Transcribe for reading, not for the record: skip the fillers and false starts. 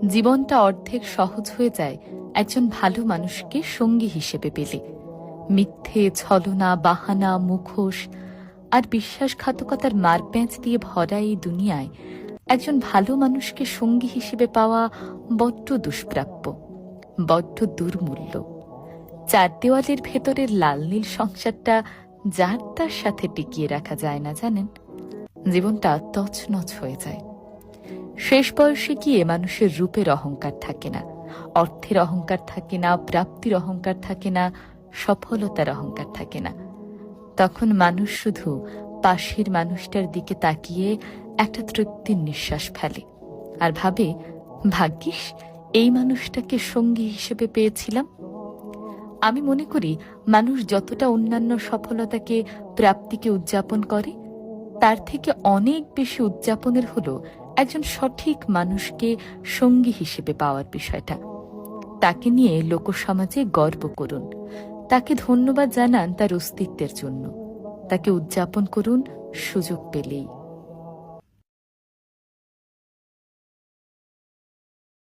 জীবনটা অর্ধেক সহজ হয়ে যায় একজন ভালো মানুষকে সঙ্গী হিসেবে পেলে। মিথ্যে, ছলনা, বাহানা, মুখোশ আর বিশ্বাসঘাতকতার মারপ্যাঁচ দিয়ে ভরা এই দুনিয়ায় একজন ভালো মানুষকে সঙ্গী হিসেবে পাওয়া বড্ড দুষ্প্রাপ্য, বড্ড দুর্মূল্য। চার দেওয়ালের ভেতরের লাল নীল সংসারটা যার তার সাথে টিকিয়ে রাখা যায় না, জানেন। জীবনটা তছনছ হয়ে যায়। শেষ বয়সে গিয়ে মানুষের রূপের অহংকার থাকে না, অর্থের অহংকার থাকে না, প্রাপ্তির অহংকার থাকে না, সফলতার অহংকার থাকে না। তখন মানুষ শুধু পাশের মানুষটার দিকে তাকিয়ে একটা তৃপ্তির নিঃশ্বাস ফেলে আর ভাবে, ভাগ্যিস এই মানুষটাকে সঙ্গী হিসেবে পেয়েছিলাম। আমি মনে করি মানুষ যতটা অন্যান্য সফলতাকে, প্রাপ্তিকে উদযাপন করে, তার থেকে অনেক বেশি উদযাপনের হলো একজন সঠিক মানুষকে সঙ্গী হিসেবে পাওয়ার বিষয়টা। তাকে নিয়ে লোকসমাজে গর্ব করুন, তাকে ধন্যবাদ জানান তার অস্তিত্বের জন্য, তাকে উদযাপন করুন সুযোগ পেলেই।